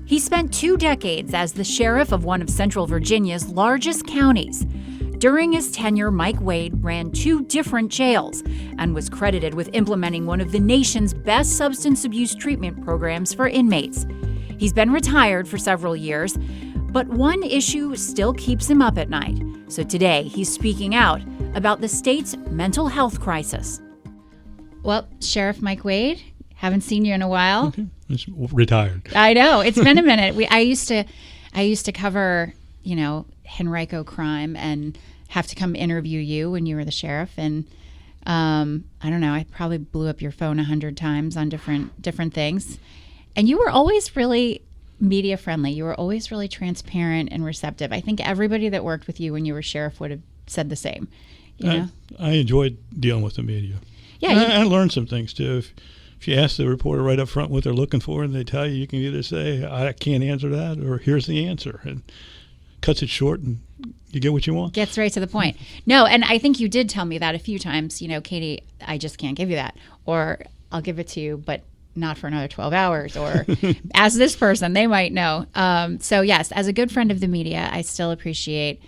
He spent 2 decades as the sheriff of one of Central Virginia's largest counties. During his tenure, Mike Wade ran 2 different jails and was credited with implementing one of the nation's best substance abuse treatment programs for inmates. He's been retired for several years, but one issue still keeps him up at night. So today, he's speaking out about the state's mental health crisis. Well, Sheriff Mike Wade, haven't seen you in a while. Okay. It's retired. I know, it's been a minute. I used to cover, Henrico crime and have to come interview you when you were the sheriff. And I don't know, I probably blew up your phone 100 times on different things. And you were always really media friendly. You were always really transparent and receptive. I think everybody that worked with you when you were sheriff would have said the same. I enjoyed dealing with the media. Yeah, I learned some things too. If you ask the reporter right up front what they're looking for, and they tell you, you can either say, I can't answer that, or here's the answer. And cuts it short, and you get what you want. Gets right to the point. No, and I think you did tell me that a few times. Catie, I just can't give you that. Or I'll give it to you, but not for another 12 hours. Or ask this person, they might know. So yes, as a good friend of the media, I still appreciate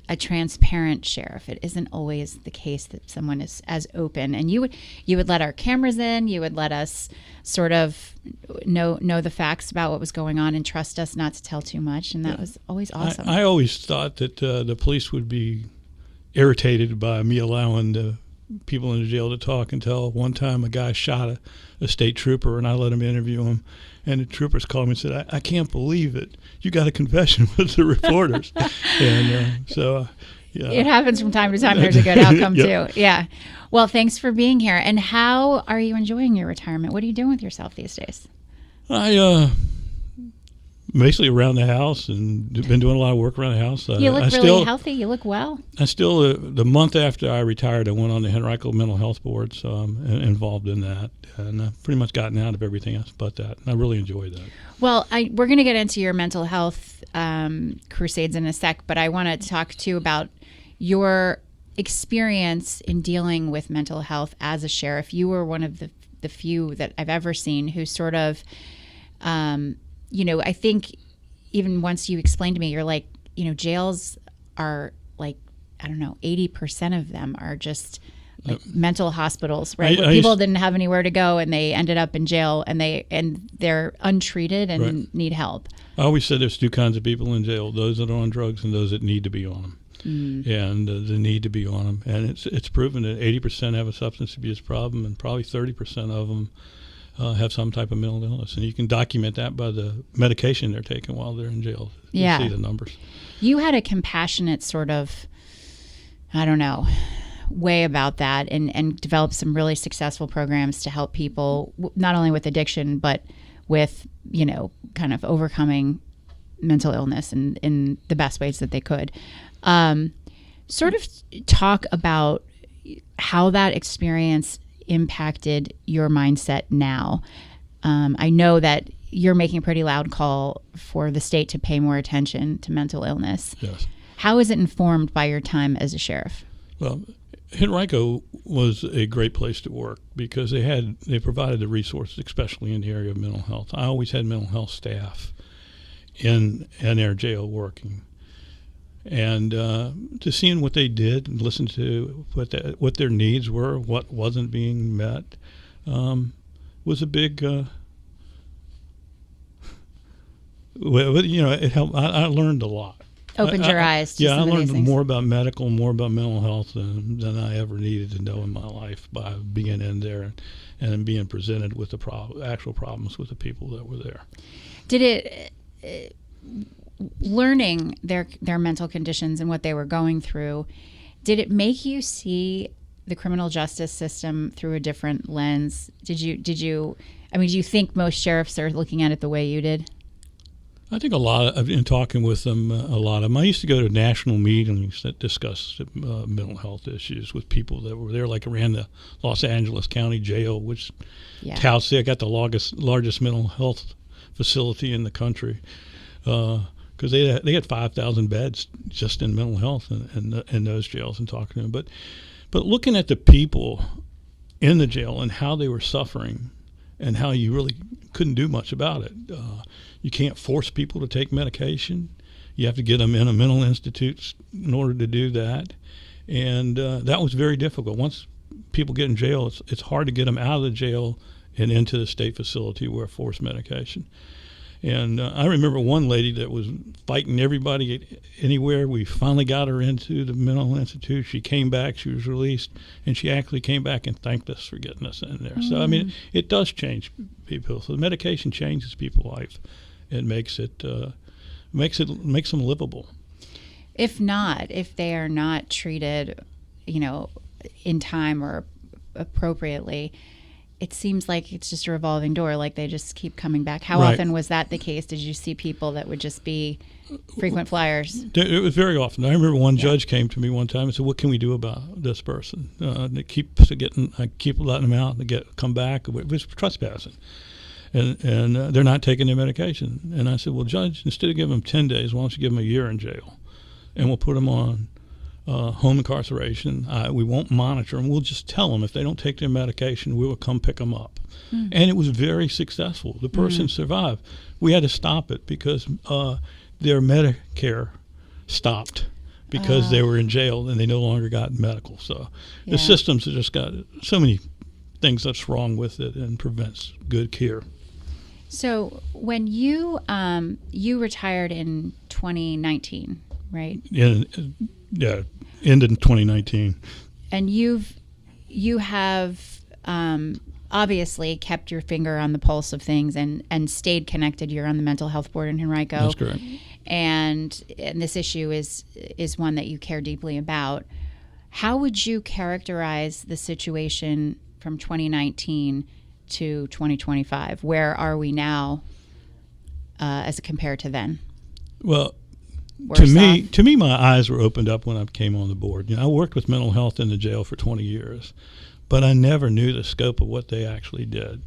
a transparent sheriff. It isn't always the case that someone is as open. And you would let our cameras in. You would let us sort of know the facts about what was going on and trust us not to tell too much. And that was always awesome. I always thought that the police would be irritated by me allowing the people in the jail to talk until one time a guy shot a state trooper, and I let him interview him. And the troopers called me and said, I can't believe it. You got a confession with the reporters. And so, yeah. It happens from time to time. There's a good outcome, too. Yeah. Well, thanks for being here. And how are you enjoying your retirement? What are you doing with yourself these days? I basically around the house, and been doing a lot of work around the house. You look really healthy. You look well. I still, the month after I retired, I went on the Henrico Mental Health Board, so I'm involved in that. And I've pretty much gotten out of everything else but that. And I really enjoy that. Well, we're going to get into your mental health crusades in a sec, but I want to talk to you about your experience in dealing with mental health as a sheriff. You were one of the few that I've ever seen who sort of, I think even once you explained to me, you're like, jails are like, I don't know, 80% of them are just like mental hospitals, right? Where people didn't have anywhere to go and they ended up in jail and they're untreated and need help. I always said there's 2 kinds of people in jail: those that are on drugs and those that need to be on them. And the need to be on them. And it's proven that 80% have a substance abuse problem, and probably 30% of them have some type of mental illness. And you can document that by the medication they're taking while they're in jail. You see the numbers. You had a compassionate sort of, I don't know, way about that, and developed some really successful programs to help people not only with addiction but with kind of overcoming mental illness in the best ways that they could. Sort of talk about how that experience impacted your mindset now. I know that you're making a pretty loud call for the state to pay more attention to mental illness. Yes. How is it informed by your time as a sheriff? Well, Henrico was a great place to work because they provided the resources, especially in the area of mental health. I always had mental health staff in their jail working. And to seeing what they did and listen to what their needs were, what wasn't being met, was a big. It helped. I learned a lot. Opened your eyes to some I of learned these things. more about more about mental health than I ever needed to know in my life by being in there and being presented with the actual problems with the people that were there. Did it, learning their mental conditions and what they were going through, did it make you see the criminal justice system through a different lens? Do you think most sheriffs are looking at it the way you did? I think in talking with them, a lot of them. I used to go to national meetings that discussed mental health issues with people that were there, like around the Los Angeles County Jail, which touts they got the largest mental health facility in the country, because they had 5,000 beds just in mental health in those jails, and talking to them. But looking at the people in the jail and how they were suffering, and how you really couldn't do much about it. You can't force people to take medication. You have to get them in a mental institute in order to do that. And that was very difficult. Once people get in jail, it's hard to get them out of the jail and into the state facility where forced medication. And I remember one lady that was fighting everybody anywhere. We finally got her into the mental institute. She came back. She was released, and she actually came back and thanked us for getting us in there. So, I mean, it does change people. So the medication changes people's life. It makes them livable. If they are not treated, in time or appropriately, it seems like it's just a revolving door. Like they just keep coming back. How Right. often was that the case? Did you see people that would just be frequent flyers? It was very often. I remember one judge came to me one time and said, "What can we do about this person? I keep letting them out and come back. It was trespassing, and they're not taking their medication." And I said, "Well, Judge, instead of giving them 10 days, why don't you give them a year in jail, and we'll put them on home incarceration. We won't monitor them. We'll just tell them if they don't take their medication, we will come pick them up." And it was very successful. The person survived. We had to stop it because their Medicare stopped because they were in jail and they no longer got medical. So the systems have just got so many things that's wrong with it and prevents good care. So when you retired in 2019, right? Yeah, ended in 2019. And you have obviously kept your finger on the pulse of things and stayed connected. You're on the mental health board in Henrico. That's correct. And this issue is one that you care deeply about. How would you characterize the situation from 2019 to 2025? Where are we now as compared to then? Well, Worse off? to me, my eyes were opened up when I came on the board. I worked with mental health in the jail for 20 years, but I never knew the scope of what they actually did.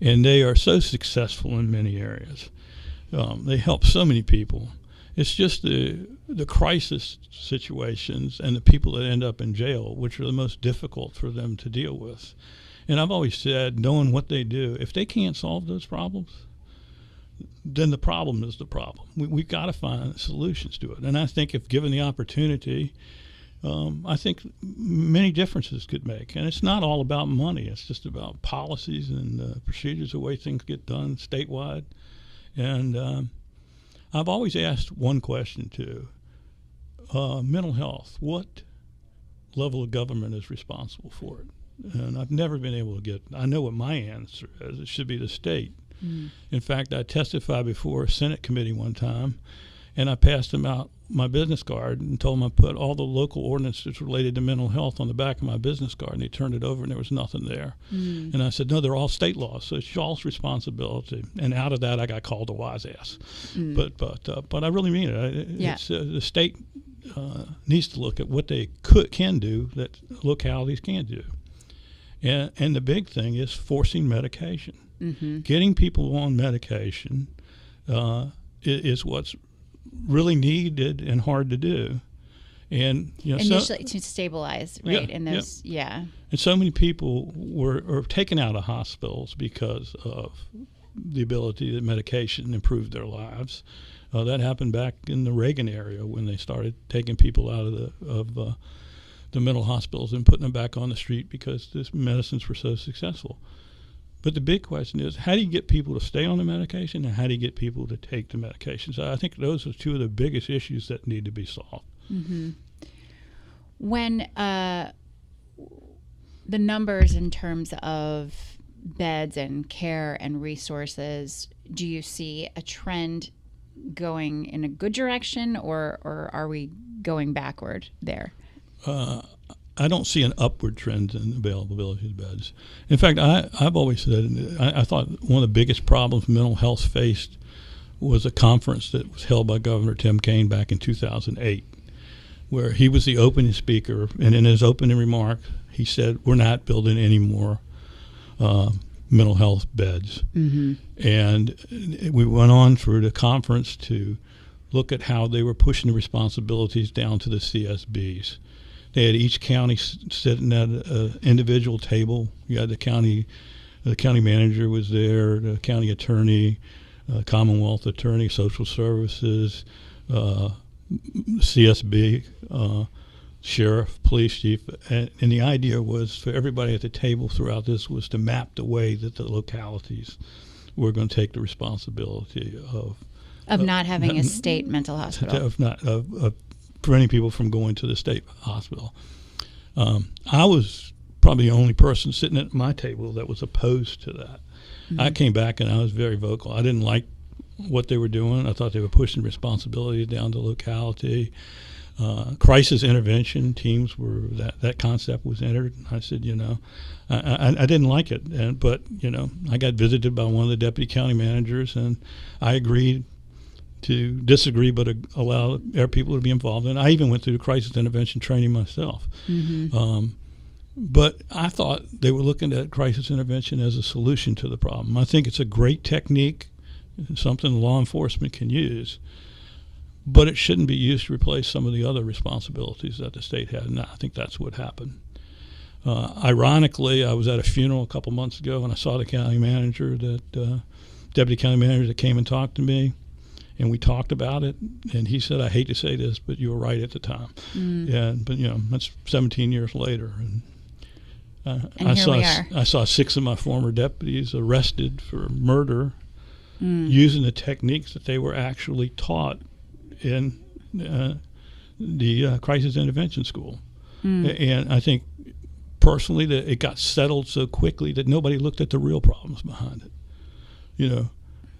And they are so successful in many areas. They help so many people. It's just the crisis situations and the people that end up in jail, which are the most difficult for them to deal with. And I've always said, knowing what they do, if they can't solve those problems, then the problem is the problem. We've got to find solutions to it. And I think if given the opportunity, I think many differences could make. And it's not all about money. It's just about policies and procedures, the way things get done statewide. And I've always asked one question, too. Mental health, what level of government is responsible for it? And I've never been able to I know what my answer is. It should be the state. In fact, I testified before a Senate committee one time, and I passed them out my business card and told them I put all the local ordinances related to mental health on the back of my business card, and they turned it over and there was nothing there. And I said, no, they're all state laws, so it's y'all's responsibility. And out of that, I got called a wise ass. But I really mean it. It's, the state needs to look at what they can do that localities can't do. And the big thing is forcing medication. Getting people on medication is what's really needed and hard to do. And initially to stabilize, right? And those, And so many people are taken out of hospitals because of the ability that medication improved their lives. That happened back in the Reagan era when they started taking people out of the mental hospitals and putting them back on the street because these medicines were so successful. But the big question is, how do you get people to stay on the medication, and how do you get people to take the medication? So I think those are two of the biggest issues that need to be solved. When the numbers in terms of beds and care and resources, do you see a trend going in a good direction, or are we going backward there? I don't see an upward trend in availability of beds. In fact, I've always said, I thought one of the biggest problems mental health faced was a conference that was held by Governor Tim Kaine back in 2008, where he was the opening speaker, and in his opening remark, he said, we're not building any more mental health beds. And we went on for the conference to look at how they were pushing the responsibilities down to the CSBs. They had each county sitting at an individual table. You had the county The county manager was there, the county attorney, Commonwealth attorney, social services, CSB, sheriff, police chief, and the idea was for everybody at the table throughout this was to map the way that the localities were going to take the responsibility of not having a state mental hospital, of preventing people from going to the state hospital. I was probably the only person sitting at my table that was opposed to that. Mm-hmm. I came back and I was very vocal. I didn't like what they were doing. I thought they were pushing responsibility down to locality. Crisis intervention teams were that concept was entered. I said, I didn't like it, but I got visited by one of the deputy county managers, and I agreed to disagree, but allow our people to be involved. And I even went through crisis intervention training myself. Mm-hmm. But I thought they were looking at crisis intervention as a solution to the problem. I think it's a great technique, something law enforcement can use, but it shouldn't be used to replace some of the other responsibilities that the state had, and I think that's what happened. Ironically, I was at a funeral a couple months ago, and I saw the county manager, deputy county manager that came and talked to me, and we talked about it, and he said, I hate to say this, but you were right at the time. But that's 17 years later. And I saw 6 of my former deputies arrested for murder using the techniques that they were actually taught in the crisis intervention school. And I think personally that it got settled so quickly that nobody looked at the real problems behind it.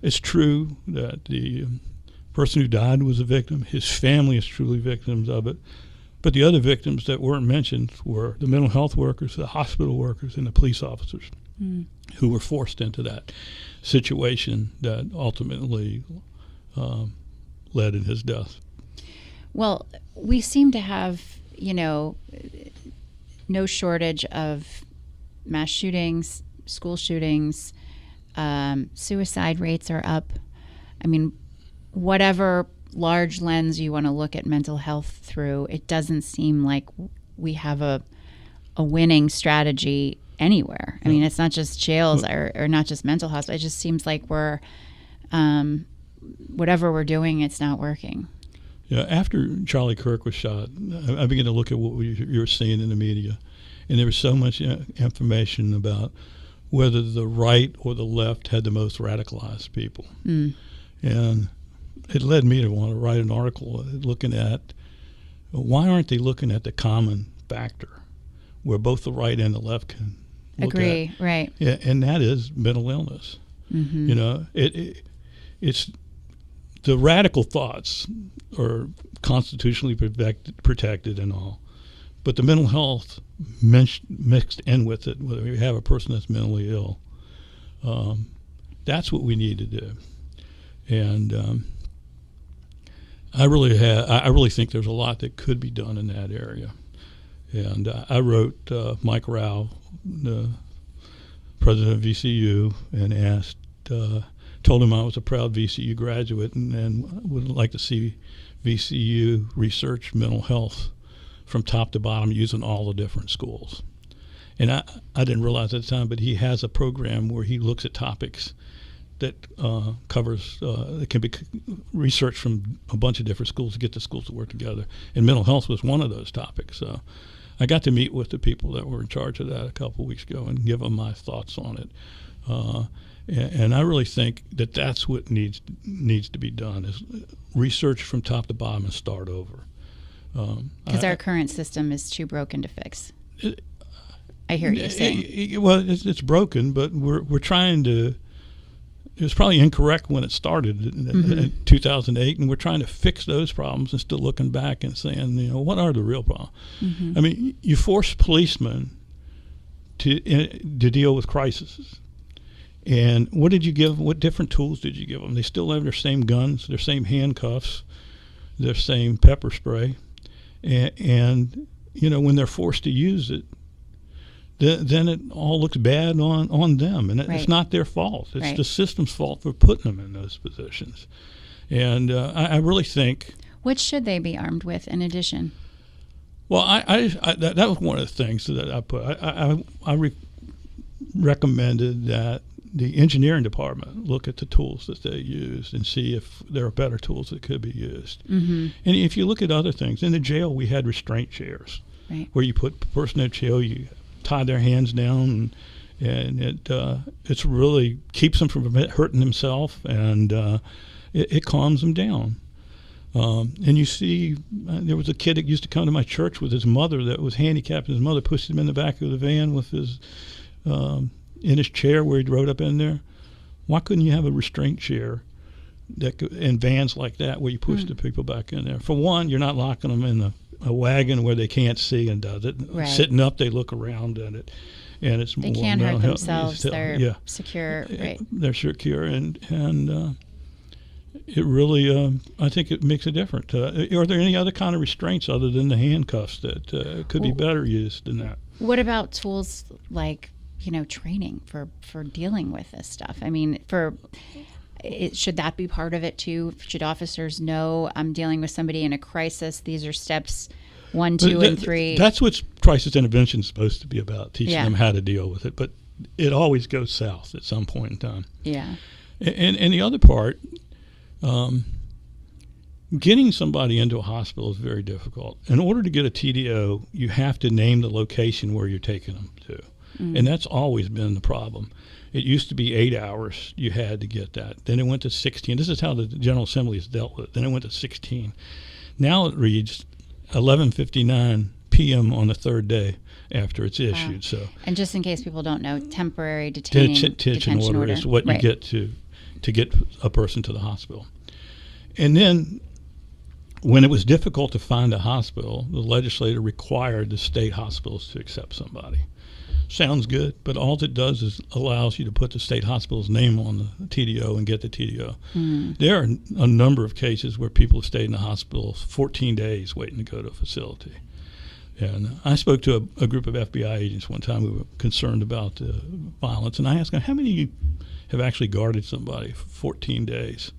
It's true that the person who died was a victim. His family is truly victims of it. But the other victims that weren't mentioned were the mental health workers, the hospital workers, and the police officers who were forced into that situation that ultimately led in his death. Well, we seem to have, no shortage of mass shootings, school shootings, suicide rates are up. I mean, whatever large lens you want to look at mental health through, it doesn't seem like we have a winning strategy anywhere. I mean, it's not just jails or not just mental hospitals. It just seems like we're, whatever we're doing, it's not working. Yeah, after Charlie Kirk was shot, I began to look at what you were seeing in the media, and there was so much information about whether the right or the left had the most radicalized people. And it led me to want to write an article looking at why aren't they looking at the common factor where both the right and the left can look agree, at. Right. Yeah, and that is mental illness. Mm-hmm. It's the radical thoughts are constitutionally protected and all, but the mental health mixed in with it, whether you have a person that's mentally ill, that's what we need to do. And I really think there's a lot that could be done in that area. And I wrote Mike Rao, the president of VCU, and told him I was a proud VCU graduate and would like to see VCU research mental health from top to bottom using all the different schools. And I didn't realize at the time, but he has a program where he looks at topics that covers that can be researched from a bunch of different schools to get the schools to work together. And mental health was one of those topics. So I got to meet with the people that were in charge of that a couple of weeks ago and give them my thoughts on it. And I really think that that's what needs to be done, is research from top to bottom and start over. Because our current system is too broken to fix. I hear you saying. Well, it's broken, but we're trying to. It was probably incorrect when it started in 2008, and we're trying to fix those problems and still looking back and saying, what are the real problems? I mean, you force policemen to deal with crises. And what did you give? What different tools did you give them? They still have their same guns, their same handcuffs, their same pepper spray, and when they're forced to use it, then it all looks bad on them, and it's not their fault. It's the system's fault for putting them in those positions. And I really think. What should they be armed with in addition? Well, that was one of the things that I put. recommended that the engineering department look at the tools that they used and see if there are better tools that could be used. And if you look at other things, in the jail we had restraint chairs, where you put the person in jail, you tie their hands down, and it's really keeps them from hurting themselves, and it calms them down. And you see, there was a kid that used to come to my church with his mother that was handicapped, and his mother pushed him in the back of the van with his in his chair where he rode up in there. Why couldn't you have a restraint chair in vans like that where you push the people back in there? For one, you're not locking them in a wagon where they can't see and does it. Sitting up, they look around at it, and it's they more can't hurt mental themselves. health. They're secure, right? They're secure, and it really, I think it makes a difference. Are there any other kind of restraints other than the handcuffs that could be better used than that? What about tools like, training for dealing with this stuff? I mean, should that be part of it too? Should officers know, I'm dealing with somebody in a crisis, these are steps 1, 2, and 3? That's what crisis intervention is supposed to be about, teaching them how to deal with it. But it always goes south at some point in time. Yeah. And the other part, getting somebody into a hospital is very difficult. In order to get a TDO, you have to name the location where you're taking them to. And that's always been the problem. It used to be 8 hours you had to get that. Then it went to 16. This is how the General Assembly has dealt with it. Then it went to 16. Now it reads 11:59 p.m. on the third day after it's issued. Wow. So, and just in case people don't know, temporary detention order is what you get to get a person to the hospital. And then when it was difficult to find a hospital, the legislature required the state hospitals to accept somebody. Sounds good, but all it does is allows you to put the state hospital's name on the TDO and get the TDO. There are a number of cases where people have stayed in the hospital 14 days waiting to go to a facility. And I spoke to a group of FBI agents one time who were concerned about violence, and I asked them, how many of you have actually guarded somebody for 14 days?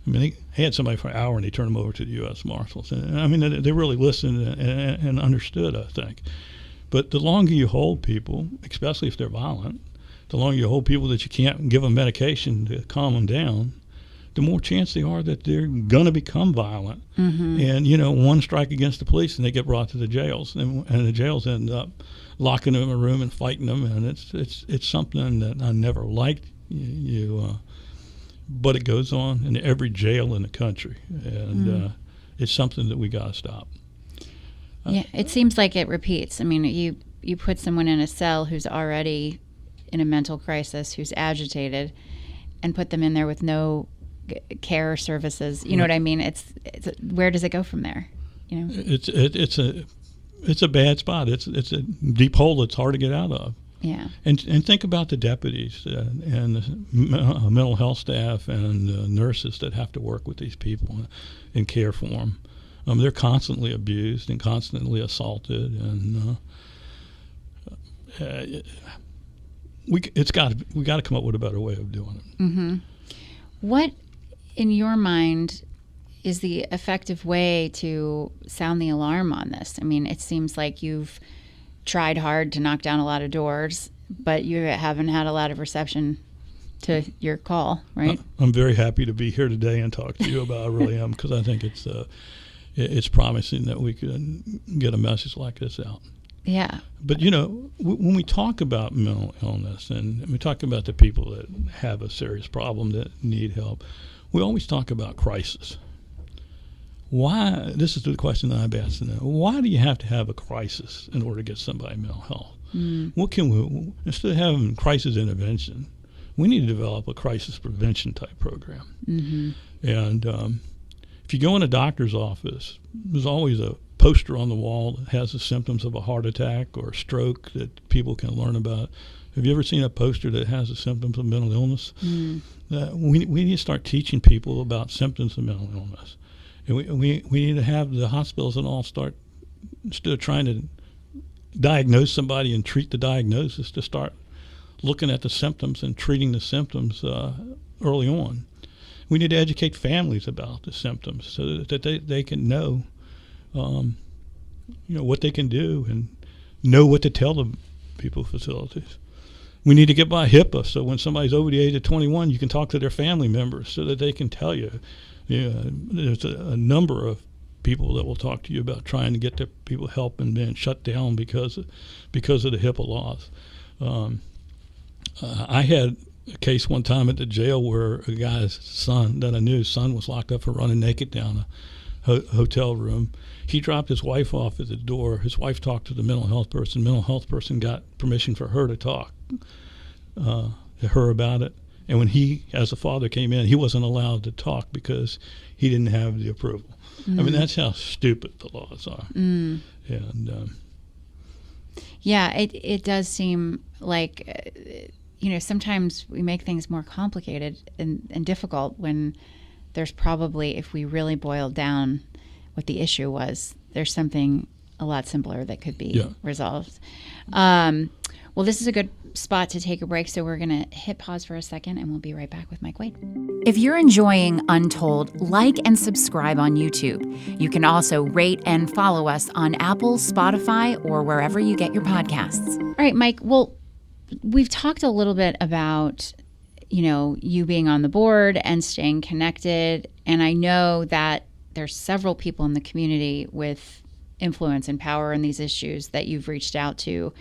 I mean, they had somebody for an hour and they turned them over to the U.S. Marshals. And I mean, they really listened and understood, I think. But the longer you hold people, especially if they're violent, the longer you hold people that you can't give them medication to calm them down, the more chance they are that they're going to become violent. And, one strike against the police and they get brought to the jails. And the jails end up locking them in a room and fighting them. And it's something that I never liked. But it goes on in every jail in the country. And it's something that we got to stop. Yeah, it seems like it repeats. I mean, you put someone in a cell who's already in a mental crisis, who's agitated, and put them in there with no care services. You know what I mean? It's where does it go from there? It's a bad spot. It's a deep hole that's hard to get out of. Yeah. And think about the deputies and the mental health staff and the nurses that have to work with these people and care for them. They're constantly abused and constantly assaulted, and we got to come up with a better way of doing it. What, in your mind, is the effective way to sound the alarm on this? I mean, it seems like you've tried hard to knock down a lot of doors, but you haven't had a lot of reception to your call, right? I'm very happy to be here today and talk to you about it. I really am, because I think it's promising that we can get a message like this out. Yeah. But, when we talk about mental illness and we talk about the people that have a serious problem that need help, we always talk about crisis. Why? This is the question that I've asked. Why do you have to have a crisis in order to get somebody mental health? What can we, instead of having crisis intervention, we need to develop a crisis prevention type program. And if you go in a doctor's office, there's always a poster on the wall that has the symptoms of a heart attack or a stroke that people can learn about. Have you ever seen a poster that has the symptoms of mental illness? We need to start teaching people about symptoms of mental illness. And we need to have the hospitals and all start, instead of trying to diagnose somebody and treat the diagnosis, to start looking at the symptoms and treating the symptoms early on. We need to educate families about the symptoms so that they can know, what they can do and know what to tell the people facilities. we need to get by HIPAA, so when somebody's over the age of 21, you can talk to their family members so that they can tell you. There's a number of people that will talk to you about trying to get their people help and being shut down because of the HIPAA laws. I had a case one time at the jail where a guy's son that I knew, his son was locked up for running naked down a hotel room. He dropped his wife off at the door. His wife talked to the mental health person. Mental health person got permission for her to talk to her about it. And when he, as a father, came in, he wasn't allowed to talk because he didn't have the approval. I mean, that's how stupid the laws are. And yeah, it does seem like, sometimes we make things more complicated and difficult when there's probably, if we really boiled down what the issue was, there's something a lot simpler that could be resolved. Well, this is a good spot to take a break, so we're going to hit pause for a second, and we'll be right back with Mike Wade. If you're enjoying Untold, like and subscribe on YouTube. You can also rate and follow us on Apple, Spotify, or wherever you get your podcasts. All right, Mike, well, we've talked a little bit about, you being on the board and staying connected, and I know that there's several people in the community with influence and power in these issues that you've reached out to.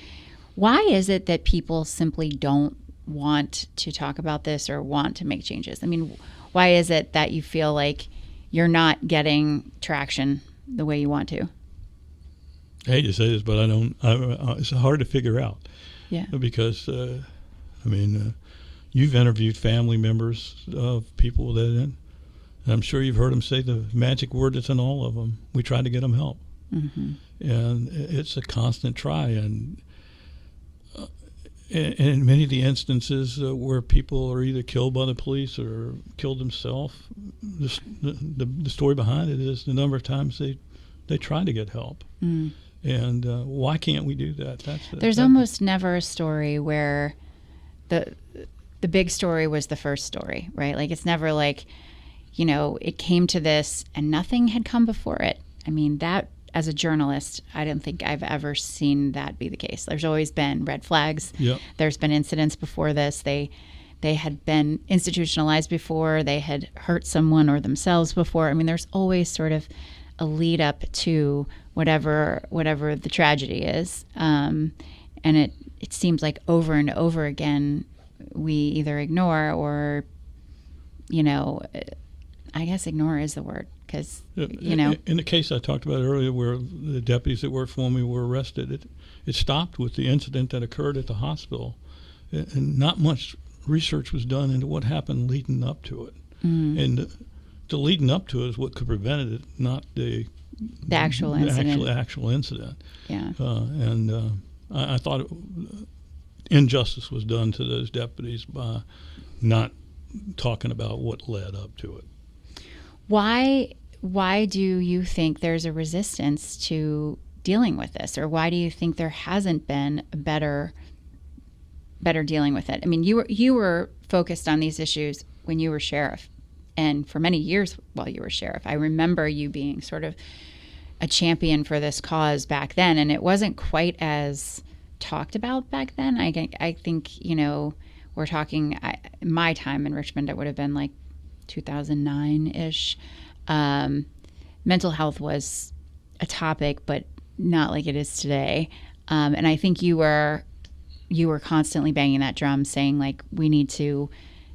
Why is it that people simply don't want to talk about this or want to make changes? I mean, why is it that you feel like you're not getting traction the way you want to? I hate to say this, but it's hard to figure out. Yeah. Because, you've interviewed family members of people and I'm sure you've heard them say the magic word that's in all of them. We try to get them help. Mm-hmm. And it's a constant try. And in many of the instances where people are either killed by the police or killed themselves, the story behind it is the number of times they try to get help. Mm. And why can't we do that? There's almost never a story where the big story was the first story, right? Like, it's never like, it came to this and nothing had come before it. I mean, that, as a journalist, I don't think I've ever seen that be the case. There's always been red flags. Yep. There's been incidents before this. They had been institutionalized before. They had hurt someone or themselves before. I mean, there's always sort of a lead up to whatever the tragedy is. And it seems like over and over again, we either ignore or, I guess ignore is the word. Because, in the case I talked about earlier where the deputies that worked for me were arrested, it stopped with the incident that occurred at the hospital. And not much research was done into what happened leading up to it. Mm. And the leading up to it is what could prevent it, not the actual incident. Actual incident. Yeah. I thought injustice was done to those deputies by not talking about what led up to it. Why do you think there's a resistance to dealing with this, or why do you think there hasn't been a better dealing with it? I mean, you were focused on these issues when you were sheriff, and for many years while you were sheriff. I remember you being sort of a champion for this cause back then, and it wasn't quite as talked about back then. I think we're talking my time in Richmond, it would have been like 2009-ish. Mental health was a topic, but not like it is today. And I think you were constantly banging that drum, saying like, we need to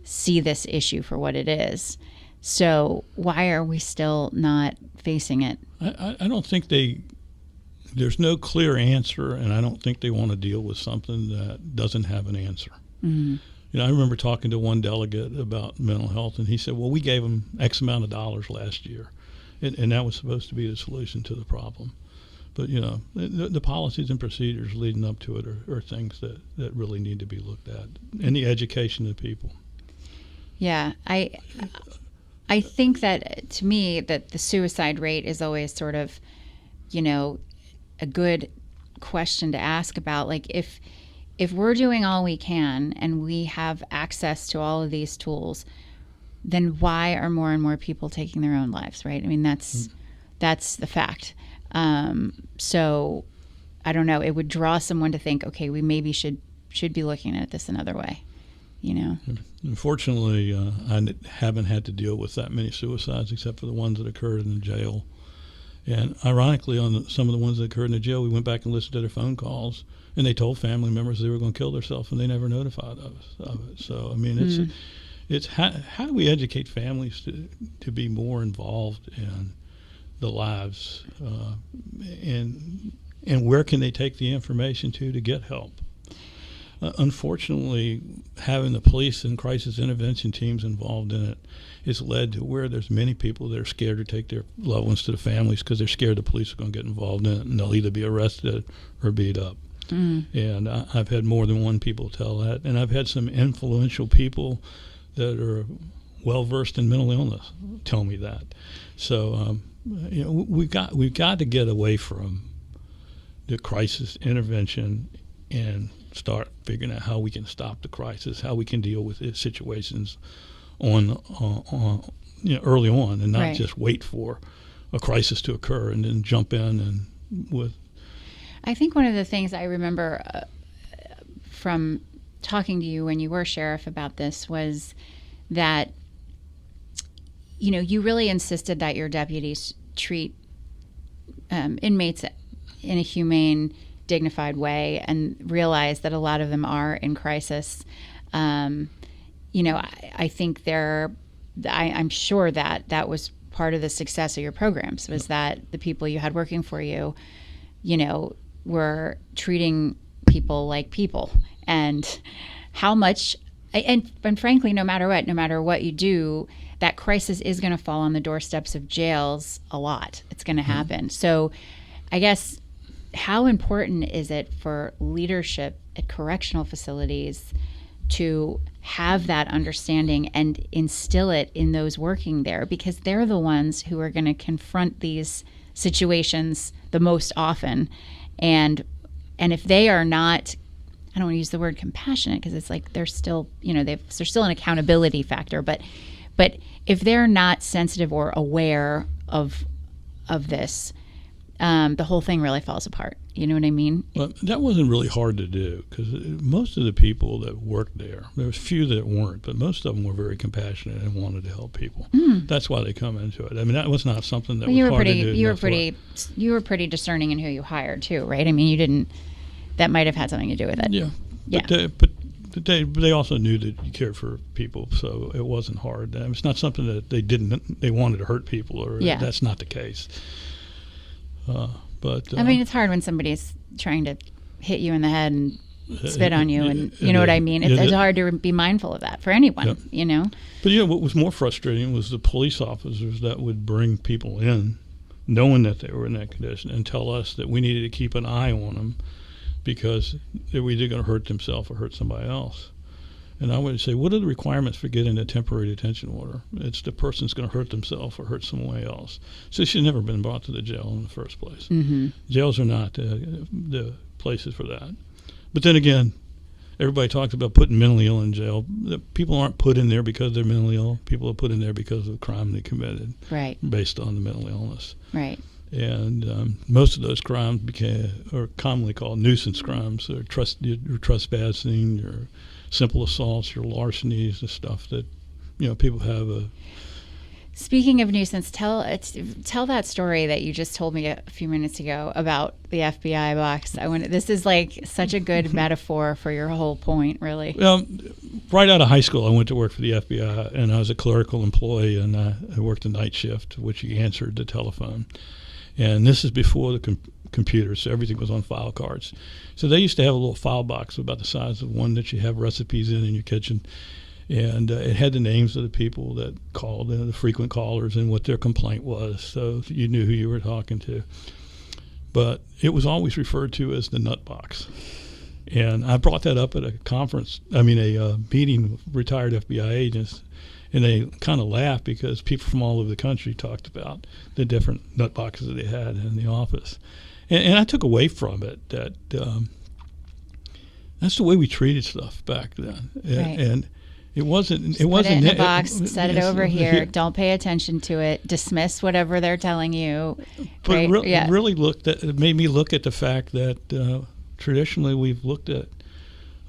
see this issue for what it is. So why are we still not facing it? I don't think there's no clear answer, and I don't think they want to deal with something that doesn't have an answer. Mm-hmm. I remember talking to one delegate about mental health, and he said, well, we gave them X amount of dollars last year, and that was supposed to be the solution to the problem. But, the policies and procedures leading up to it are things that really need to be looked at, and the education of people. Yeah, I think that, to me, that the suicide rate is always sort of, a good question to ask about. Like, if we're doing all we can and we have access to all of these tools, then why are more and more people taking their own lives, right? I mean, that's the fact. So I don't know. It would draw someone to think, okay, we maybe should should be looking at this another way, Unfortunately, I haven't had to deal with that many suicides except for the ones that occurred in the jail. And ironically, on some of the ones that occurred in the jail, we went back and listened to their phone calls, and they told family members they were going to kill themselves, and they never notified us of it. So, I mean, it's how do we educate families to be more involved in the lives, and where can they take the information to get help? Unfortunately, having the police and crisis intervention teams involved in it has led to where there's many people that are scared to take their loved ones to the families because they're scared the police are going to get involved in it, and they'll either be arrested or beat up. And I've had more than one people tell that, and I've had some influential people that are well versed in mental illness tell me that. So we've got to get away from the crisis intervention and start figuring out how we can stop the crisis, how we can deal with situations early on, and not just wait for a crisis to occur and then jump in and with. I think one of the things I remember from talking to you when you were sheriff about this was that you really insisted that your deputies treat inmates in a humane, dignified way, and realize that a lot of them are in crisis. I think I'm sure that was part of the success of your programs, was that the people you had working for you, were treating people like people, and how much, and frankly, no matter what you do, that crisis is going to fall on the doorsteps of jails a lot. It's going to happen. So I guess, how important is it for leadership at correctional facilities to have that understanding and instill it in those working there? Because they're the ones who are going to confront these situations the most often. And if they are not, I don't want to use the word compassionate because it's like they're still, there's still an accountability factor. But if they're not sensitive or aware of this, the whole thing really falls apart. You know what I mean? Well, that wasn't really hard to do because most of the people that worked there was few that weren't, but most of them were very compassionate and wanted to help people. That's why they come into it. I mean, that was not something that was hard to do. You were pretty discerning in who you hired too, right? I mean, that might have had something to do with it. Yeah. But they also knew that you cared for people, so it wasn't hard. It's not something that they wanted to hurt people, or that's not the case. But I mean, it's hard when somebody's trying to hit you in the head and spit on you, and you know what I mean? It's hard to be mindful of that for anyone, But what was more frustrating was the police officers that would bring people in knowing that they were in that condition and tell us that we needed to keep an eye on them because they were either going to hurt themselves or hurt somebody else. And I would say, what are the requirements for getting a temporary detention order? It's the person's going to hurt themselves or hurt somebody else. So they should have never been brought to the jail in the first place. Jails are not the places for that. But then again, everybody talks about putting mentally ill in jail. People aren't put in there because they're mentally ill. People are put in there because of the crime they committed, based on the mental illness. Right. And most of those crimes are commonly called nuisance crimes, or trespassing, or simple assaults, or larcenies, the stuff that people have. Speaking of nuisance, tell that story that you just told me a few minutes ago about the FBI box. This is like such a good metaphor for your whole point, really. Well, right out of high school, I went to work for the FBI, and I was a clerical employee, and I worked a night shift, which you answered the telephone. And this is before the computers, so everything was on file cards. So they used to have a little file box about the size of one that you have recipes in your kitchen. And it had the names of the people that called, the frequent callers, and what their complaint was, so you knew who you were talking to. But it was always referred to as the nut box. And I brought that up at a meeting with retired FBI agents, and they kind of laughed because people from all over the country talked about the different nut boxes that they had in the office. And I took away from it that that's the way we treated stuff back then. Right. And it wasn't put it in a box, set it over here, don't pay attention to it, dismiss whatever they're telling you. But it made me look at the fact that traditionally we've looked at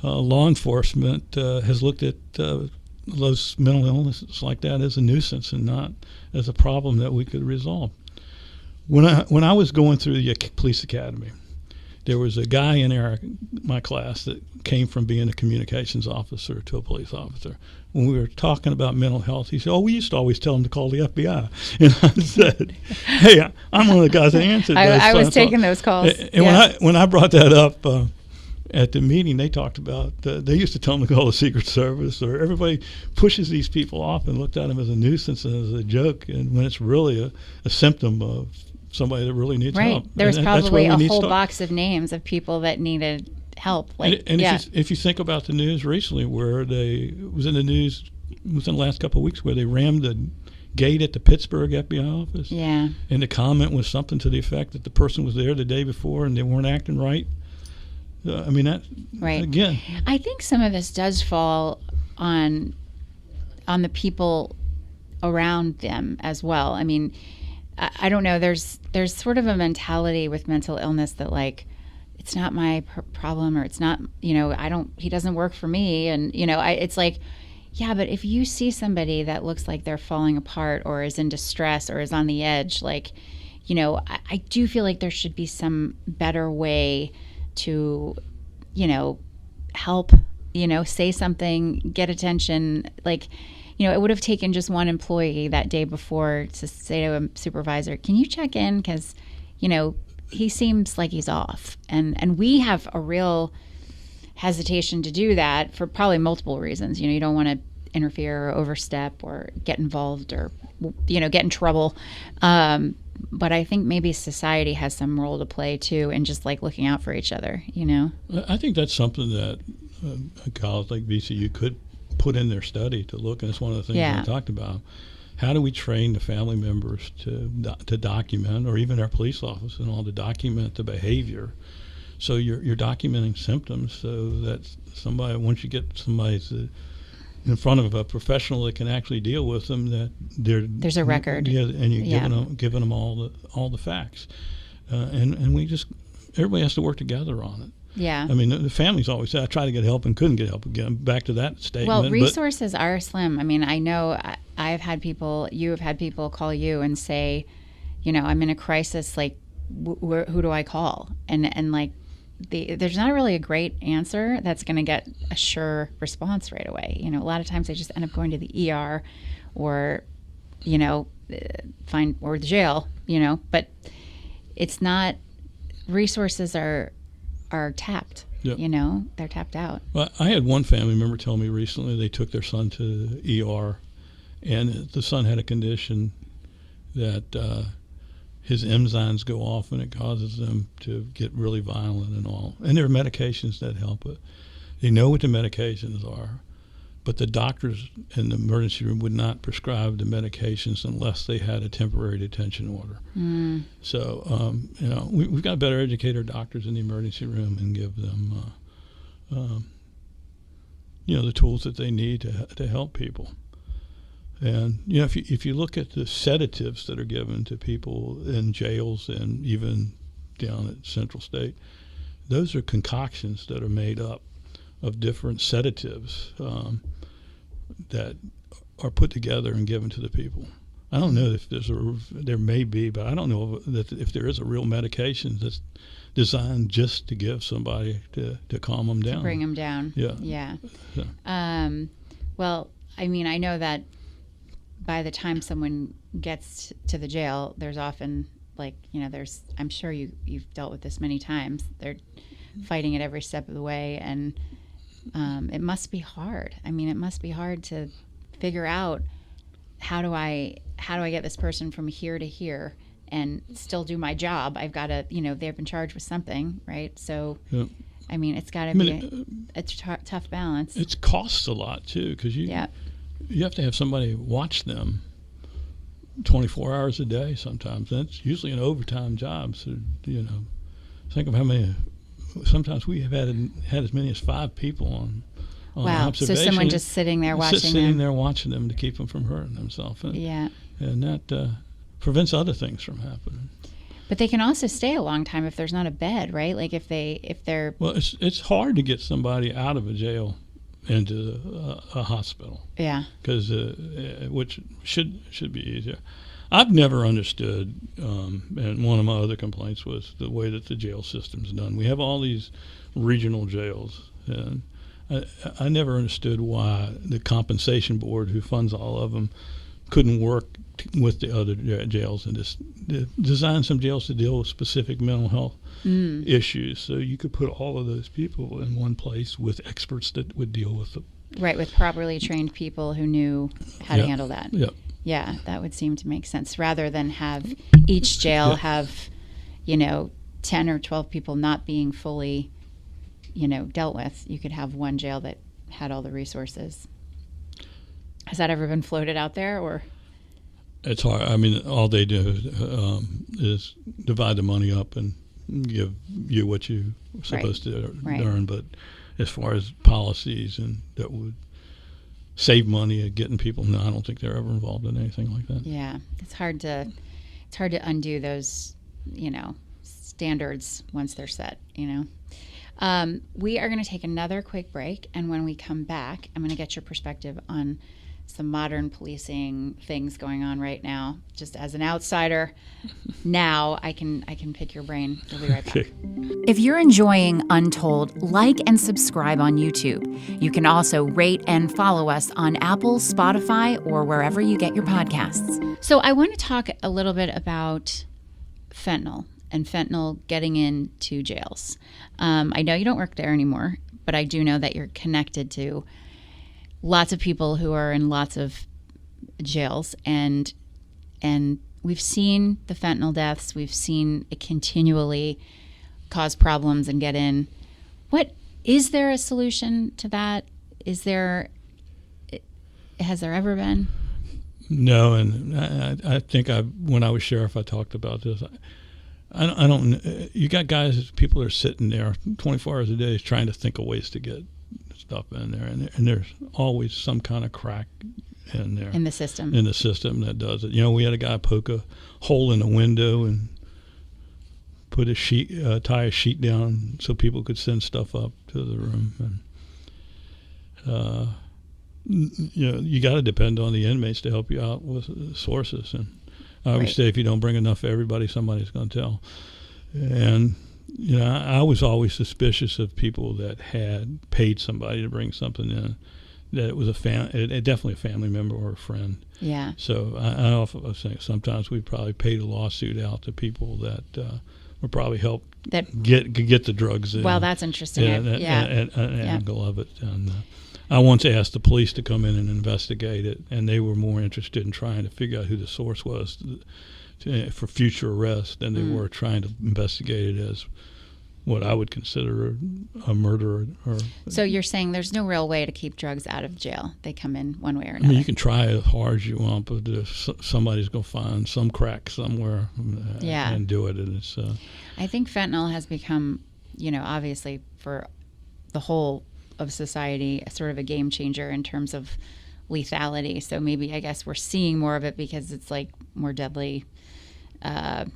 law enforcement has looked at those mental illnesses like that as a nuisance and not as a problem that we could resolve. When I was going through the police academy, there was a guy in my class that came from being a communications officer to a police officer. When we were talking about mental health, he said, "Oh, we used to always tell them to call the FBI." And I said, "Hey, I'm one of the guys that answered those. I was taking those calls. And when I brought that up at the meeting, they talked about they used to tell them to call the Secret Service, or everybody pushes these people off and looked at them as a nuisance and as a joke, and when it's really a symptom of somebody that really needs help. Right. There was probably a whole box of names of people that needed help. If you think about the news recently, where it was in the news within the last couple of weeks, where they rammed the gate at the Pittsburgh FBI office. Yeah. And the comment was something to the effect that the person was there the day before and they weren't acting right. That right. Again. I think some of this does fall on the people around them as well. I mean, I don't know. There's sort of a mentality with mental illness that, like, it's not my problem, or it's not, he doesn't work for me. And, it's like, yeah, but if you see somebody that looks like they're falling apart or is in distress or is on the edge, like, I do feel like there should be some better way to, help, say something, get attention. Like, it would have taken just one employee that day before to say to a supervisor, "Can you check in? Because, he seems like he's off." And we have a real hesitation to do that for probably multiple reasons. You don't want to interfere or overstep or get involved or, get in trouble. But I think maybe society has some role to play too, in just like looking out for each other, I think that's something that a college like VCU could put in their study to look, and it's one of the things we talked about. How do we train the family members to document, or even our police office and all, to document the behavior? So you're documenting symptoms so that once you get somebody in front of a professional that can actually deal with them, that there's a record. Yeah, and you're giving them all the facts, and everybody has to work together on it. Yeah. I mean, the families always say, "I tried to get help and couldn't get help." Again, back to that statement. Well, resources are slim. I mean, I know you have had people call you and say, "I'm in a crisis. Like, who do I call?" And like, there's not really a great answer that's going to get a sure response right away. A lot of times they just end up going to the ER, or, or the jail. But it's not. Resources are tapped. Yep. They're tapped out. Well, I had one family member tell me recently they took their son to the ER, and the son had a condition that his enzymes go off and it causes them to get really violent and all. And there are medications that help it. They know what the medications are, but the doctors in the emergency room would not prescribe the medications unless they had a temporary detention order. Mm. So, we've got to better educate our doctors in the emergency room and give them, the tools that they need to help people. And, if you look at the sedatives that are given to people in jails and even down at Central State, those are concoctions that are made up of different sedatives that are put together and given to the people. I don't know if there may be, but I don't know if there is a real medication that's designed just to give somebody to calm them down. To bring them down. Yeah. Yeah. Yeah. Well, I mean, I know that by the time someone gets to the jail, there's often I'm sure you've dealt with this many times. They're fighting it every step of the way, and it must be hard. I mean, it must be hard to figure out how do I get this person from here to here and still do my job. I've got to, they've been charged with something, right? So, yeah. I mean, it's got to be a tough balance. It costs a lot too, because you have to have somebody watch them 24 hours a day sometimes. That's usually an overtime job. So, think of how many. Sometimes we have had as many as 5 people on wow. observation. So someone just sitting there watching them. Sitting there watching them to keep them from hurting themselves. And that prevents other things from happening. But they can also stay a long time if there's not a bed, right? Like if they're Well, it's hard to get somebody out of a jail into a hospital. Yeah. Because which should be easier. I've never understood, and one of my other complaints was the way that the jail system's done. We have all these regional jails, and I never understood why the compensation board, who funds all of them, couldn't work with the other jails and just design some jails to deal with specific mental health issues. So you could put all of those people in one place with experts that would deal with them. Right, with properly trained people who knew how to handle that. Yeah. Yeah, that would seem to make sense, rather than have each jail have, 10 or 12 people not being fully, dealt with. You could have one jail that had all the resources. Has that ever been floated out there, or? It's hard. I mean, all they do is divide the money up and give you what you're supposed to earn. But as far as policies and that would save money at getting people, no, I don't think they're ever involved in anything like that. Yeah, it's hard to undo those, standards once they're set. We are going to take another quick break, and when we come back, I'm going to get your perspective on some modern policing things going on right now. Just as an outsider, now I can pick your brain. We'll be right back. Okay. If you're enjoying Untold, like and subscribe on YouTube. You can also rate and follow us on Apple, Spotify, or wherever you get your podcasts. So I want to talk a little bit about fentanyl and fentanyl getting into jails. I know you don't work there anymore, but I do know that you're connected to lots of people who are in lots of jails, and we've seen the fentanyl deaths. We've seen it continually cause problems and get in. Is there a solution to that? Has there ever been? No, and I think when I was sheriff, I talked about this. I don't. You got guys, people are sitting there 24 hours a day trying to think of ways to get stuff in there, and there's always some kind of crack in there in the system that does it. We had a guy poke a hole in a window and put tie a sheet down so people could send stuff up to the room, and you got to depend on the inmates to help you out with sources. And I always say, if you don't bring enough for everybody, somebody's going to tell. And I was always suspicious of people that had paid somebody to bring something in, that it was definitely a family member or a friend. Yeah. So I often think sometimes we probably paid a lawsuit out to people that would probably help get the drugs in. Well, that's interesting. An angle of it. And I once asked the police to come in and investigate it, and they were more interested in trying to figure out who the source was for future arrest than they were trying to investigate it as what I would consider a murder. So you're saying there's no real way to keep drugs out of jail. They come in one way or another. I mean, you can try as hard as you want, but somebody's going to find some crack somewhere and do it. And it's. I think fentanyl has become, obviously for the whole of society, sort of a game changer in terms of lethality. So maybe, I guess, we're seeing more of it because it's like more deadly. And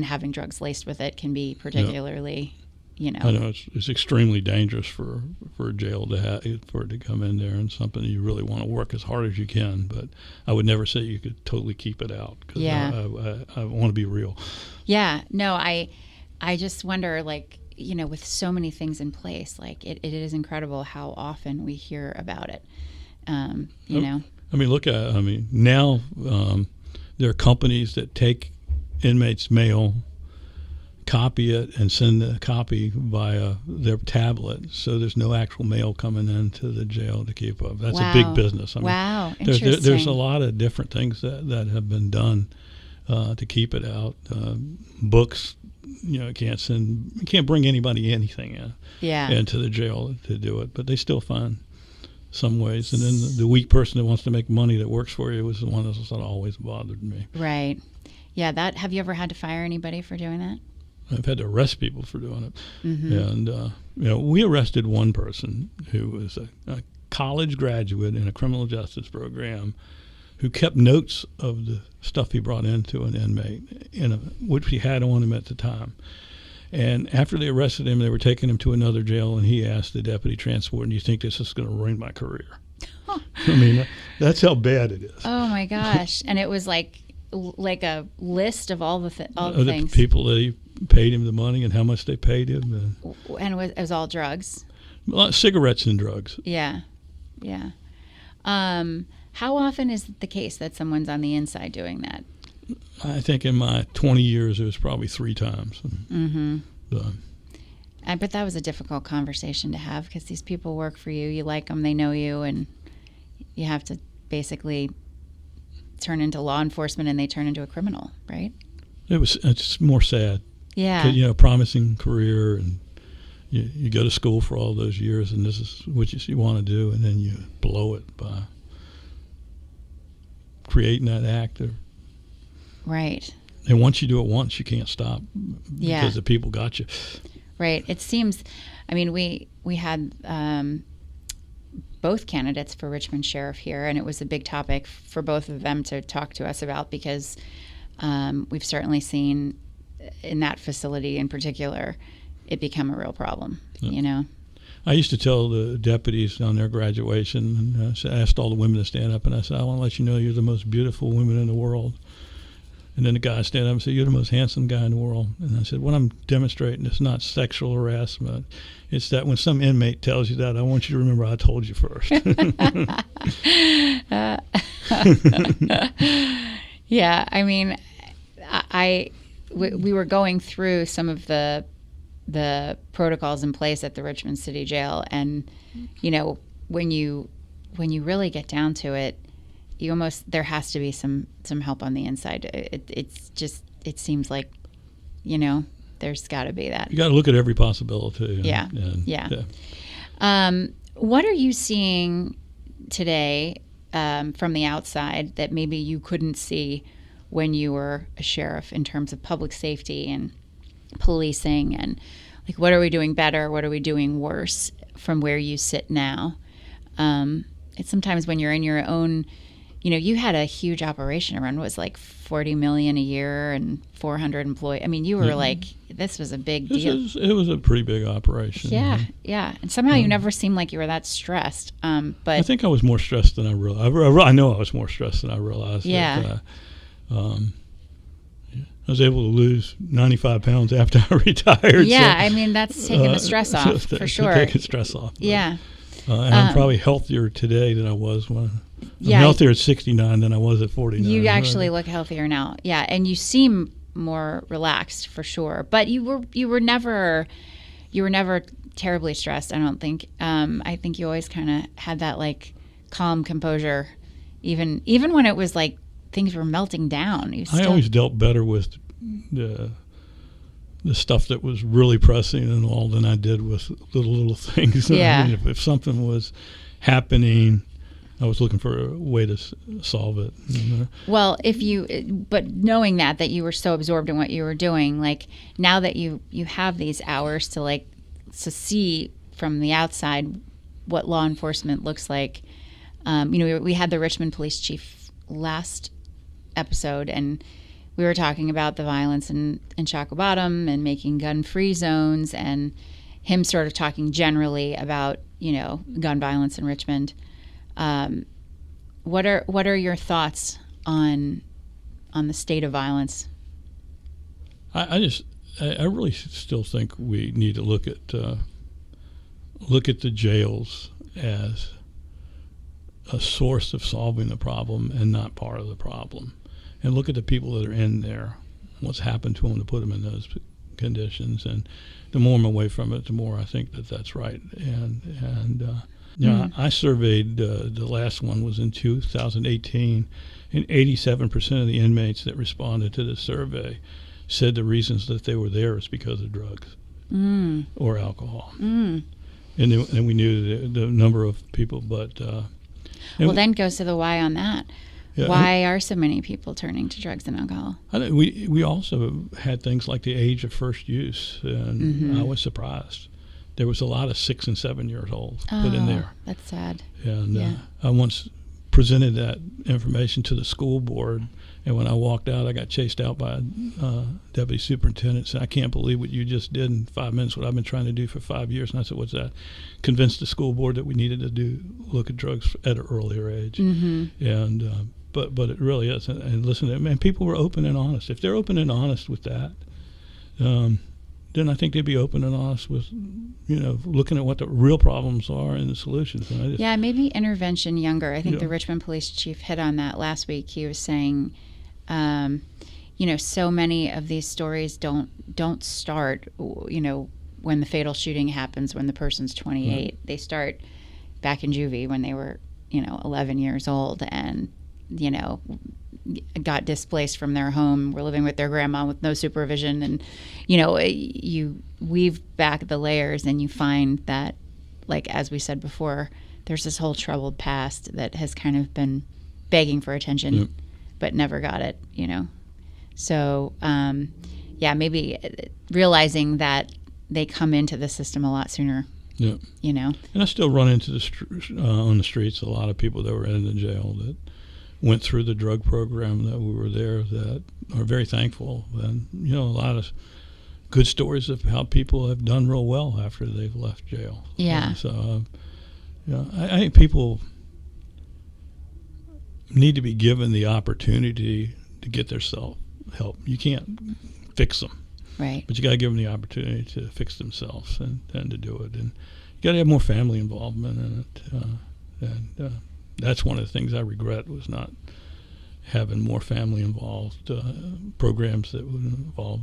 having drugs laced with it can be particularly, I know it's extremely dangerous for a jail for it to come in there, and something you really want to work as hard as you can. But I would never say you could totally keep it out, because I want to be real. Yeah. No, I just wonder, with so many things in place, it is incredible how often we hear about it. Now there are companies that take inmates' mail, copy it, and send the copy via their tablet, so there's no actual mail coming into the jail to keep up. That's a big business. Interesting. There's a lot of different things that have been done to keep it out. Books, you can't bring anybody anything into the jail to do it, but they still find some ways. And then the weak person that wants to make money that works for you was the one that's always bothered me. Right. Yeah. Have you ever had to fire anybody for doing that? I've had to arrest people for doing it. Mm-hmm. And, we arrested one person who was a college graduate in a criminal justice program who kept notes of the stuff he brought into an inmate, which he had on him at the time. And after they arrested him, they were taking him to another jail, and he asked the deputy transport, "Do you think this is going to ruin my career?" I mean, that's how bad it is. Oh my gosh! And it was like a list of all the The things. people that he paid him the money and how much they paid him. And it was all drugs. Cigarettes and drugs. Yeah, yeah. How often is it the case that someone's on the inside doing that? I think in my 20 years, it was probably 3 times. Mm-hmm. I bet that was a difficult conversation to have, because these people work for you. You like them, they know you, and you have to basically turn into law enforcement, and they turn into a criminal, right? It's more sad. Yeah. You know, promising career, and you go to school for all those years, and this is what you want to do, and then you blow it by creating that act. Right. And once you do it once, you can't stop. Yeah. Because the people got you. Right. It seems, I mean, we had both candidates for Richmond Sheriff here, and it was a big topic for both of them to talk to us about, because we've certainly seen in that facility in particular it become a real problem, you know. I used to tell the deputies on their graduation, and I asked all the women to stand up, and I said, "I want to let you know you're the most beautiful women in the world." And then the guy stand up and say, "You're the most handsome guy in the world." And I said, "What I'm demonstrating is not sexual harassment. It's that when some inmate tells you that, I want you to remember I told you first." Yeah, I mean, we were going through some of the protocols in place at the Richmond City Jail, and you know, when you really get down to it, there has to be some help on the inside. It seems like, you know, there's got to be that. You got to look at every possibility. Yeah. What are you seeing today from the outside that maybe you couldn't see when you were a sheriff, in terms of public safety and policing, and like, what are we doing better? What are we doing worse from where you sit now? It's sometimes when you're in your own, you know, you had a huge operation to run. It was like $40 million a year and 400 employees. I mean, you were like, this was a big deal. It was a pretty big operation. Yeah. And somehow you never seemed like you were that stressed. But I think I was more stressed than I realized. I know I was more stressed than I realized. Yeah. I was able to lose 95 pounds after I retired. Yeah, so, I mean, that's taking the stress off, for sure. Taking stress off. Yeah. And I'm probably healthier today than I was when I'm healthier at 69 than I was at 49. You actually look healthier now. Yeah, and you seem more relaxed, for sure. But you were never terribly stressed, I don't think. I think you always kind of had that like calm composure, even when it was like things were melting down. I always dealt better with the stuff that was really pressing and all than I did with little things. Yeah. I mean, if something was happening, I was looking for a way to solve it. You know? Well, but knowing that you were so absorbed in what you were doing, like now that you have these hours to see from the outside what law enforcement looks like. You know, we had the Richmond police chief last episode, and we were talking about the violence in Shockoe Bottom and making gun-free zones, and him sort of talking generally about, you know, gun violence in Richmond. What are your thoughts on the state of violence? I really still think we need to look at the jails as a source of solving the problem and not part of the problem. And look at the people that are in there, what's happened to them to put them in those conditions. And the more I'm away from it, the more I think that's right. And you know, I surveyed, the last one was in 2018, and 87% of the inmates that responded to the survey said the reasons that they were there is because of drugs or alcohol. And then we knew the number of people, but... well, then goes to the why on that. Yeah, why are so many people turning to drugs and alcohol? We also had things like the age of first use, and I was surprised. There was a lot of 6 and 7 years old put in there. That's sad. And I once presented that information to the school board. And when I walked out, I got chased out by a deputy superintendent. Said, "I can't believe what you just did in 5 minutes, what I've been trying to do for 5 years." And I said, "What's that?" Convinced the school board that we needed to look at drugs at an earlier age. Mm-hmm. And but it really is. And listen to them. And people were open and honest. If they're open and honest with that, then I think they'd be open and honest with, looking at what the real problems are and the solutions. And yeah, maybe intervention younger. I think the Richmond police chief hit on that last week. He was saying, so many of these stories don't start, when the fatal shooting happens when the person's 28. Right. They start back in juvie when they were, 11 years old and, got displaced from their home, were living with their grandma with no supervision, and you weave back the layers and you find that, like as we said before, there's this whole troubled past that has kind of been begging for attention but never got it, so maybe realizing that they come into the system a lot sooner. And I still run into on the streets a lot of people that were in the jail that went through the drug program that we were there that are very thankful. And, a lot of good stories of how people have done real well after they've left jail. Yeah. So, I think people need to be given the opportunity to get their self-help. You can't fix them. Right. But you got to give them the opportunity to fix themselves and to do it. And you got to have more family involvement in it. And that's one of the things I regret, was not having more family involved programs that would involve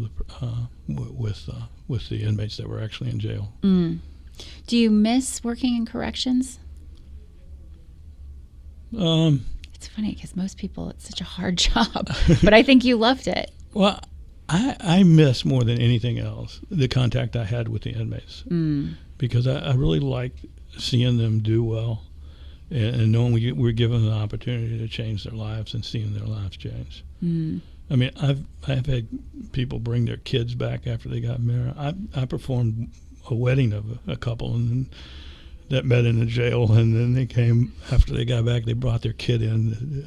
with the inmates that were actually in jail. Mm. Do you miss working in corrections? It's funny because most people, it's such a hard job, but I think you loved it. Well, I miss more than anything else the contact I had with the inmates, because I really liked seeing them do well. And knowing we were given an opportunity to change their lives and seeing their lives change. Mm. I mean, I've had people bring their kids back after they got married. I performed a wedding of a couple that met in the jail, and then they came after they got back. They brought their kid in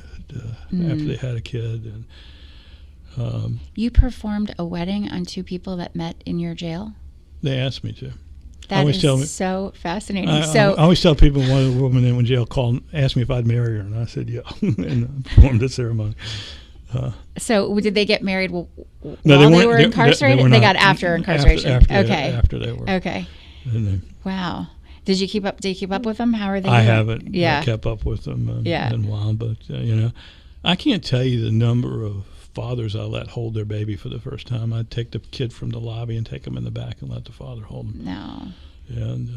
after they had a kid. And you performed a wedding on two people that met in your jail? They asked me to. That is so fascinating. I always tell people, one of the women in jail asked me if I'd marry her, and I said yeah, and I performed the ceremony. So did they get married while they were incarcerated? They got after incarceration. After they were. Okay. Wow. Did you keep up with them? How are they? I haven't. Yeah. Kept up with them in a while, but I can't tell you the number of fathers I let hold their baby for the first time. I'd take the kid from the lobby and take him in the back and let the father hold him. No. And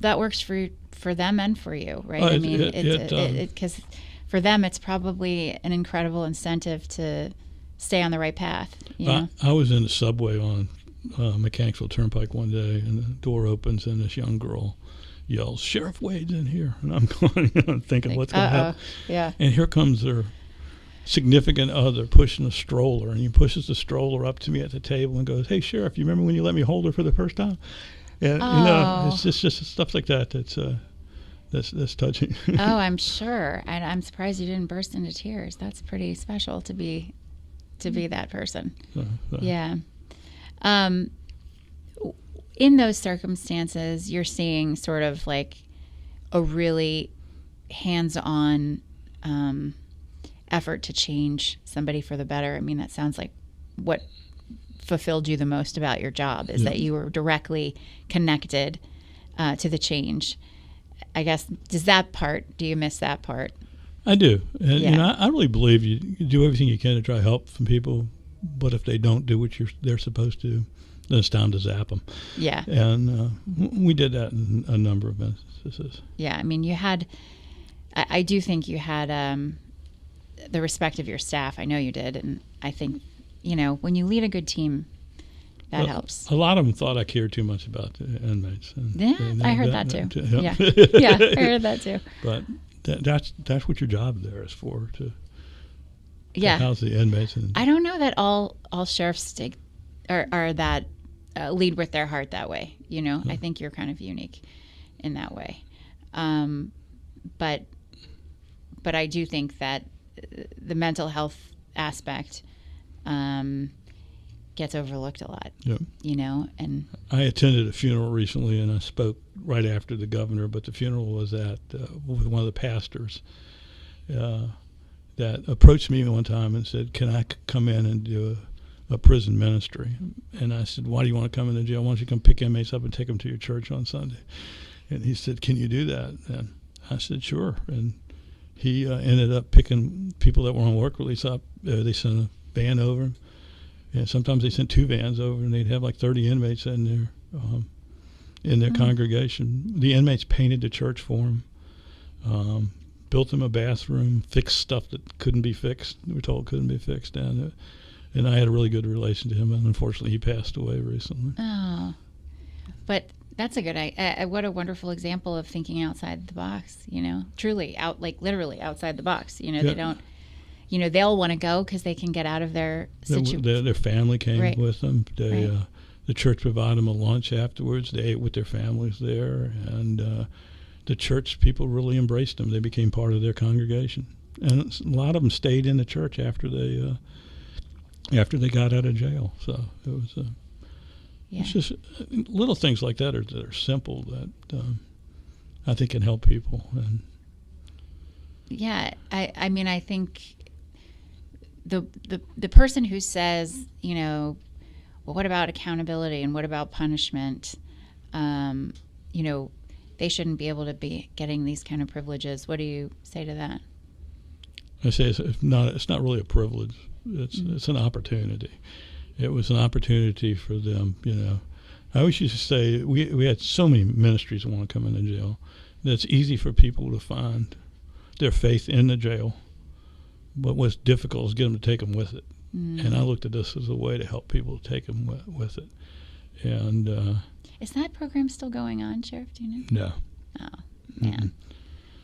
that works for them and for you, right? I mean, because for them it's probably an incredible incentive to stay on the right path. I was in the subway on Mechanicsville Turnpike one day, and the door opens and this young girl yells, "Sheriff Wade's in here," and I'm going, thinking, what's going to happen? Yeah. And here comes their significant other pushing a stroller, and he pushes the stroller up to me at the table and goes, "Hey, Sheriff, you remember when you let me hold her for the first time?" And it's just stuff like that that's touching. Oh, I'm sure, and I'm surprised you didn't burst into tears. That's pretty special to be that person. Yeah. In those circumstances, you're seeing sort of like a really hands-on effort to change somebody for the better. I mean, that sounds like what fulfilled you the most about your job is that you were directly connected to the change. I guess, do you miss that part? I do. And I really believe you do everything you can to try to help some people, but if they don't do what they're supposed to, then it's time to zap them. Yeah. And we did that in a number of instances. Yeah, I mean, I do think you had the respect of your staff. I know you did, and I think, when you lead a good team, that helps. A lot of them thought I cared too much about the inmates. I heard that too. Yeah, I heard that too. But that's what your job there is for, to house the inmates. And I don't know that all sheriffs are that lead with their heart that way. I think you're kind of unique in that way. but I do think that the mental health aspect gets overlooked a lot. Yep. And I attended a funeral recently, and I spoke right after the governor, but the funeral was at with one of the pastors that approached me one time and said, can I come in and do a prison ministry? And I said, why do you want to come into jail? Why don't you come pick inmates up and take them to your church on Sunday? And he said, can you do that? And I said, sure. And he ended up picking people that were on work release up. They sent a van over. And sometimes they sent 2 vans over, and they'd have like 30 inmates in their congregation. The inmates painted the church for them, built them a bathroom, fixed stuff that couldn't be fixed. We were told couldn't be fixed down there. And I had a really good relation to him, and unfortunately he passed away recently. Oh, but that's a good what a wonderful example of thinking outside the box, truly literally outside the box. They don't, they'll want to go because they can get out of their situation. Their family came Right. with them. They, Right. The church provided them a lunch afterwards. They ate with their families there, and the church people really embraced them. They became part of their congregation, and a lot of them stayed in the church after they got out of jail. So it was it's just little things like that are simple that I think can help people. And I mean, I think the person who says, well, what about accountability and what about punishment? They shouldn't be able to be getting these kind of privileges. What do you say to that? I say it's not really a privilege. It's an opportunity. It was an opportunity for them. I always used to say we had so many ministries that want to come into jail that it's easy for people to find their faith in the jail. But what's difficult is get them to take them with it. And I looked at this as a way to help people take them with it. And is that program still going on, Sheriff? Do you no. know? Oh, man.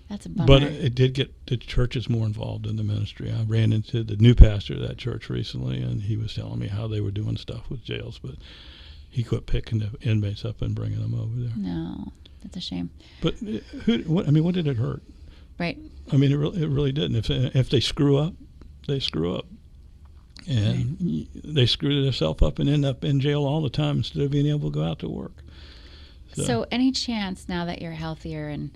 That's a bummer. But it did get the churches more involved in the ministry. I ran into the new pastor of that church recently, and he was telling me how they were doing stuff with jails, but he quit picking the inmates up and bringing them over there. No, that's a shame. But what did it hurt? Right. I mean, it really didn't. If they screw up, they screw up. And they screw themselves up and end up in jail all the time instead of being able to go out to work. So any chance now that you're healthier and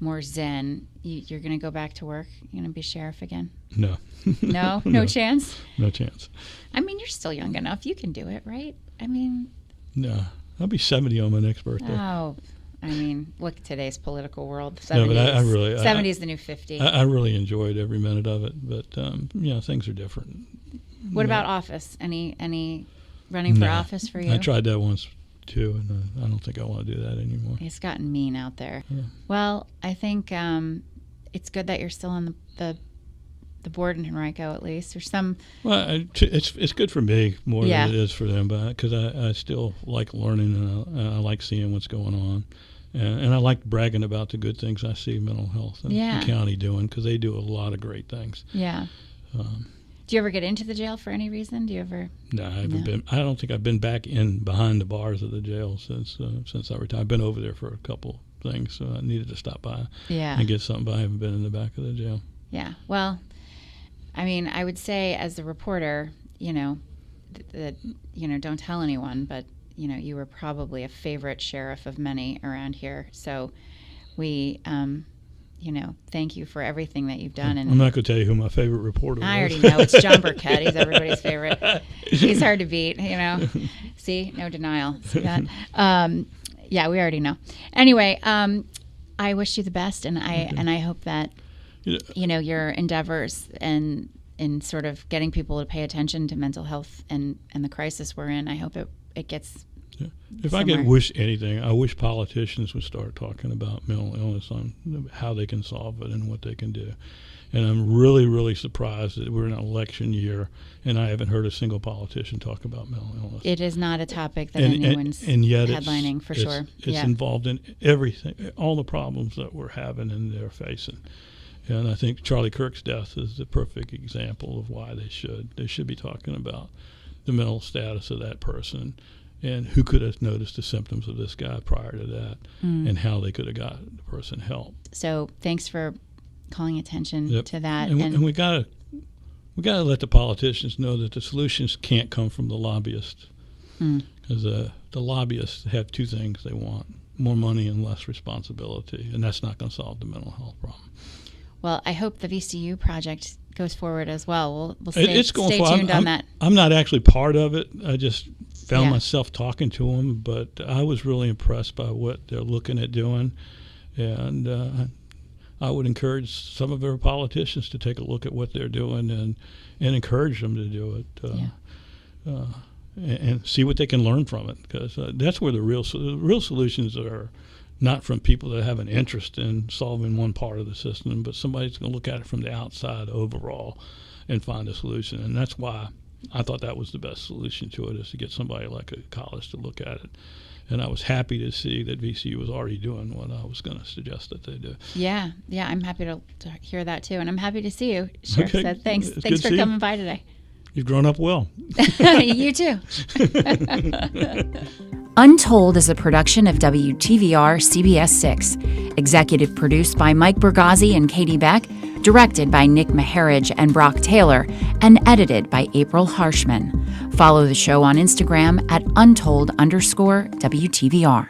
more zen, you're going to go back to work? You're going to be sheriff again? No. No? No chance? No chance. I mean, you're still young enough. You can do it, right? I mean... No. I'll be 70 on my next birthday. Oh, I mean, look at today's political world. 70s, No, but I really... 70 is the new 50. I really enjoyed every minute of it, but, things are different. What about office? Any running for office for you? I tried that once, too, and I don't think I want to do that anymore. It's gotten mean out there. Yeah. Well, I think it's good that you're still on the board in Henrico, at least. There's some... Well, it's good for me more Yeah. than it is for them, because I still like learning, and I like seeing what's going on. And I like bragging about the good things I see mental health and the county doing, because they do a lot of great things. Yeah. Do you ever get into the jail for any reason? Do you ever? No, I haven't been. I don't think I've been back in behind the bars of the jail since I retired. I've been over there for a couple things, so I needed to stop by and get something. But I haven't been in the back of the jail. Yeah. Well, I mean, I would say as a reporter, that don't tell anyone, but you were probably a favorite sheriff of many around here. So we. Thank you for everything that you've done. And I'm not going to tell you who my favorite reporter was. I already know. It's John Burkett. He's everybody's favorite. He's hard to beat, See? No denial. See that? Yeah, we already know. Anyway, I wish you the best, and I hope that, your endeavors and in sort of getting people to pay attention to mental health and the crisis we're in, I hope it gets... Yeah. If I could wish anything, I wish politicians would start talking about mental illness, on how they can solve it and what they can do. And I'm really, really surprised that we're in an election year and I haven't heard a single politician talk about mental illness. It is not a topic that anyone's and yet headlining, for sure. It's involved in everything, all the problems that we're having and they're facing. And I think Charlie Kirk's death is the perfect example of why they should be talking about the mental status of that person. and who could have noticed the symptoms of this guy prior to that, and how they could have got the person help. So thanks for calling attention to that. And we got to let the politicians know that the solutions can't come from the lobbyists, because the lobbyists have two things they want: more money and less responsibility, and that's not going to solve the mental health problem. Well, I hope the VCU project goes forward as well. We'll stay tuned on that. I'm not actually part of it. I just found myself talking to them, but I was really impressed by what they're looking at doing, and I would encourage some of our politicians to take a look at what they're doing and encourage them to do it, and see what they can learn from it, because that's where the real solutions are. Not from people that have an interest in solving one part of the system, but somebody's going to look at it from the outside overall and find a solution. And that's why I thought that was the best solution to it, is to get somebody like a college to look at it. And I was happy to see that VCU was already doing what I was going to suggest that they do. Yeah, I'm happy to hear that too. And I'm happy to see you, Sheriff. Okay. So thanks for coming by today. You've grown up well. You too. Untold is a production of WTVR CBS 6. Executive produced by Mike Bergazzi and Catie Beck, directed by Nick Maharaj and Brock Taylor, and edited by April Harshman. Follow the show on Instagram at Untold_WTVR.